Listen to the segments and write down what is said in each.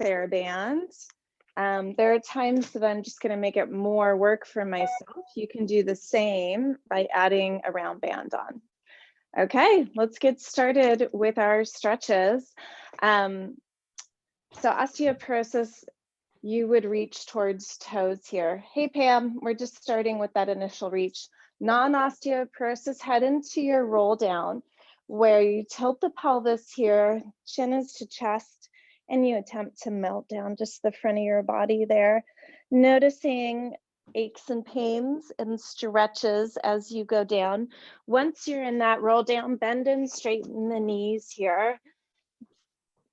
there, band. There are times that I'm just going to make it more work for myself. You can do the same by adding a round band on. Okay, let's get started with our stretches. So osteoporosis, you would reach towards toes here. Hey Pam, we're just starting with that initial reach. Non-osteoporosis, head into your roll down where you tilt the pelvis here, chin is to chest, and you attempt to melt down just the front of your body there. Noticing aches and pains and stretches as you go down. Once you're in that roll down, bend and straighten the knees here.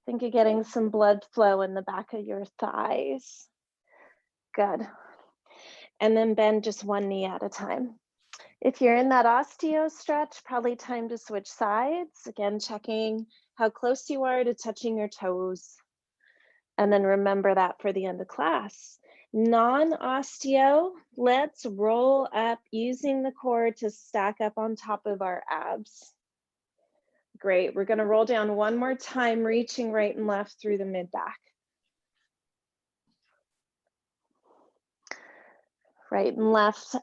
Think of getting some blood flow in the back of your thighs. Good. And then bend just one knee at a time. If you're in that osteo stretch, probably time to switch sides. Again, checking how close you are to touching your toes. And then remember that for the end of class. Non-osteo, let's roll up using the core to stack up on top of our abs. Great, we're gonna roll down one more time, reaching right and left through the mid-back. Right and left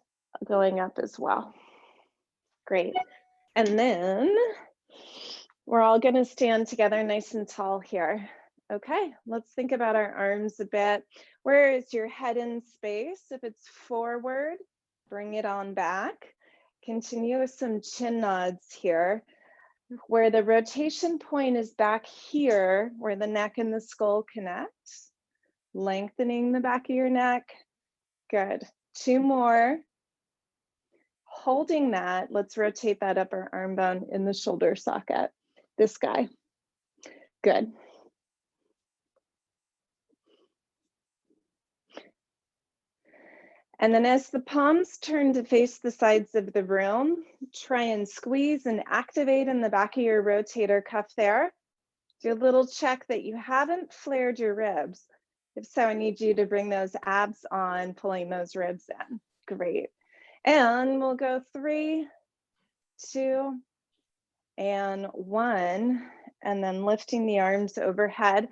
going up as well. Great, and then we're all gonna stand together nice and tall here. Okay, let's think about our arms a bit. Where is your head in space? If it's forward, bring it on back. Continue with some chin nods here. Where the rotation point is back here, where the neck and the skull connect. Lengthening the back of your neck. Good. 2 more. Holding that, let's rotate that upper arm bone in the shoulder socket. This guy. Good. And then as the palms turn to face the sides of the room, try and squeeze and activate in the back of your rotator cuff there. Do a little check that you haven't flared your ribs. If so, I need you to bring those abs on, pulling those ribs in. Great. And we'll go 3, 2, and 1, and then lifting the arms overhead.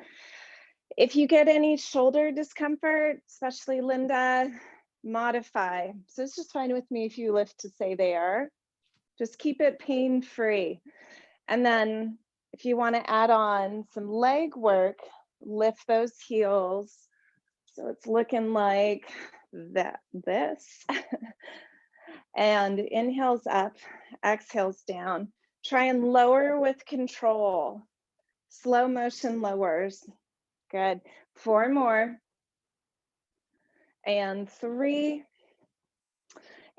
If you get any shoulder discomfort, especially Linda, modify. So it's just fine with me if you lift to say there. Just keep it pain-free. And then if you want to add on some leg work, lift those heels. So it's looking like this. And inhales up, exhales down. Try and lower with control. Slow motion lowers. Good. 4 more. And 3.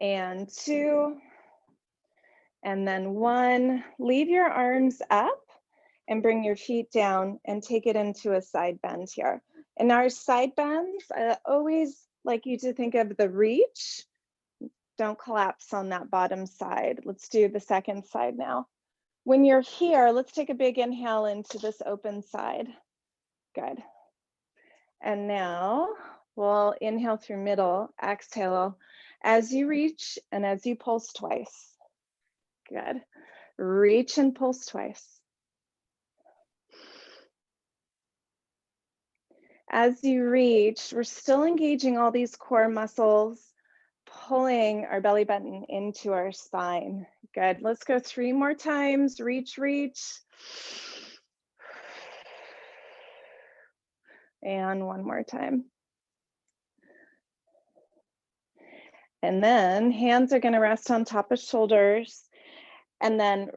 And 2. And then 1. Leave your arms up and bring your feet down and take it into a side bend here. In our side bends, I always like you to think of the reach. Don't collapse on that bottom side. Let's do the second side now. When you're here, let's take a big inhale into this open side. Good. And now we'll inhale through middle, exhale as you reach and as you pulse twice. Good. Reach and pulse twice. As you reach, we're still engaging all these core muscles, pulling our belly button into our spine. Good. Let's go 3 more times. Reach, reach. And 1 more time. And then hands are going to rest on top of shoulders. And then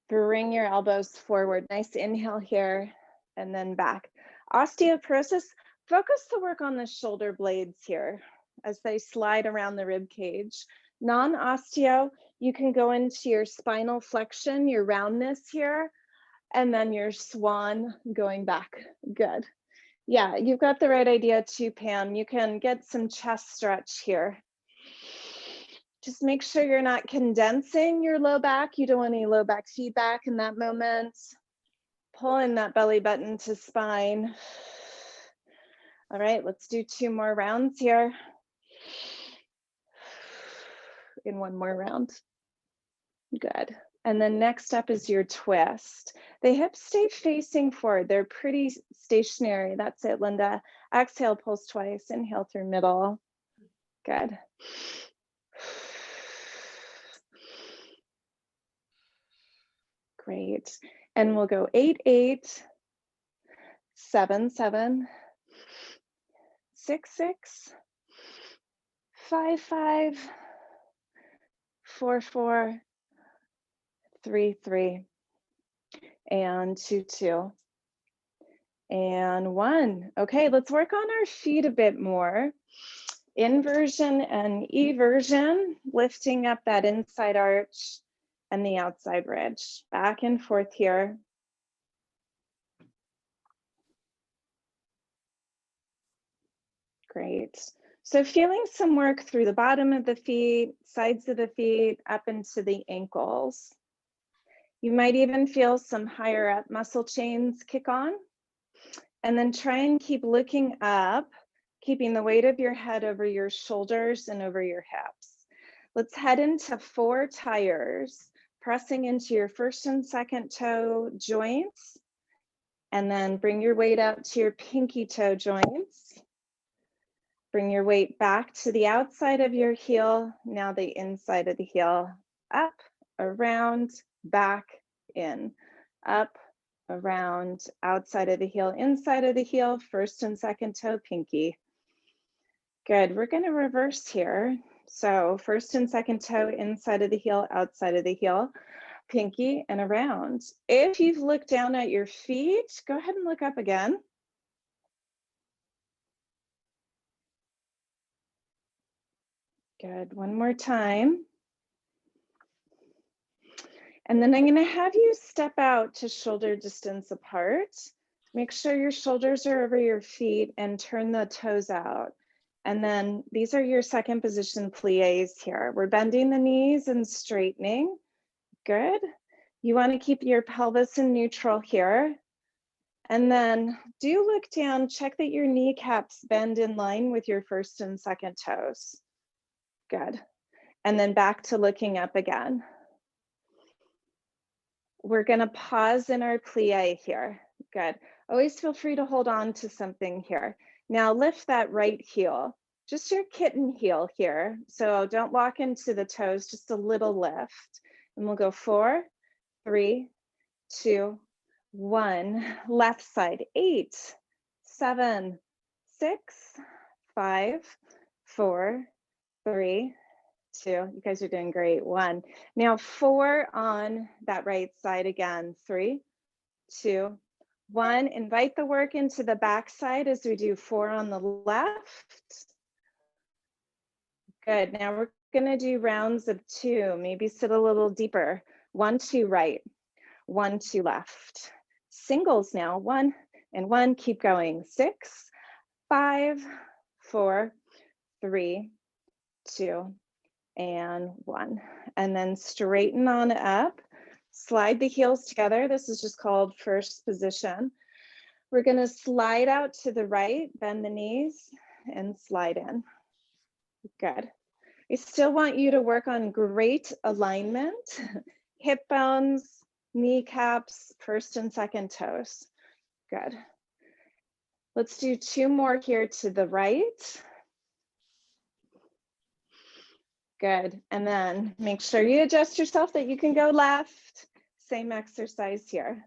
bring your elbows forward. Nice inhale here and then back. Osteoporosis, focus the work on the shoulder blades here as they slide around the rib cage. Non-osteo, you can go into your spinal flexion, your roundness here, and then your swan going back. Good. Yeah, you've got the right idea too, Pam. You can get some chest stretch here. Just make sure you're not condensing your low back. You don't want any low back feedback in that moment. Pull in that belly button to spine. All right, let's do 2 more rounds here. In 1 more round. Good. And then next up is your twist. The hips stay facing forward. They're pretty stationary. That's it, Linda. Exhale, pulse twice. Inhale through middle. Good. Great. And we'll go 8, 8, 7, 7, 6, 6, 5, 5, 4, 4, 3, 3, and 2, 2, and 1. Okay, let's work on our feet a bit more. Inversion and eversion, lifting up that inside arch and the outside ridge. Back and forth here. Great. So feeling some work through the bottom of the feet, sides of the feet, up into the ankles. You might even feel some higher up muscle chains kick on. And then try and keep looking up, keeping the weight of your head over your shoulders and over your hips. Let's head into 4 tires, pressing into your first and second toe joints. And then bring your weight out to your pinky toe joints. Bring your weight back to the outside of your heel, now the inside of the heel. Up, around, back, in. Up, around, outside of the heel, inside of the heel, first and second toe, pinky. Good, we're gonna reverse here. So first and second toe, inside of the heel, outside of the heel, pinky, and around. If you've looked down at your feet, go ahead and look up again. Good, one more time. And then I'm gonna have you step out to shoulder distance apart. Make sure your shoulders are over your feet and turn the toes out. And then these are your second position plies here. We're bending the knees and straightening. Good. You wanna keep your pelvis in neutral here. And then do look down, check that your kneecaps bend in line with your first and second toes. Good. And then back to looking up again. We're gonna pause in our plie here. Good. Always feel free to hold on to something here. Now lift that right heel, just your kitten heel here. So don't walk into the toes, just a little lift. And we'll go 4, 3, 2, 1. Left side, 8, 7, 6, 5, 4, 3, 2. You guys are doing great. 1. Now 4 on that right side again. 3, 2, 1. Invite the work into the back side as we do 4 on the left. Good. Now we're going to do rounds of 2. Maybe sit a little deeper. 1, 2 right, 1, 2 left. Singles now. 1 and 1. Keep going. 6, 5, 4, 3, 2, and 1. And then straighten on up. Slide the heels together. This is just called first position. We're going to slide out to the right, bend the knees, and slide in. Good. I still want you to work on great alignment, hip bones, kneecaps, first and second toes. Good. Let's do 2 more here to the right. Good. And then make sure you adjust yourself that you can go left. Same exercise here.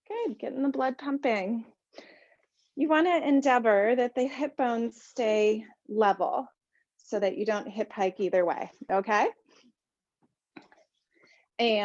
Good. Getting the blood pumping. You want to endeavor that the hip bones stay level so that you don't hip hike either way. Okay. And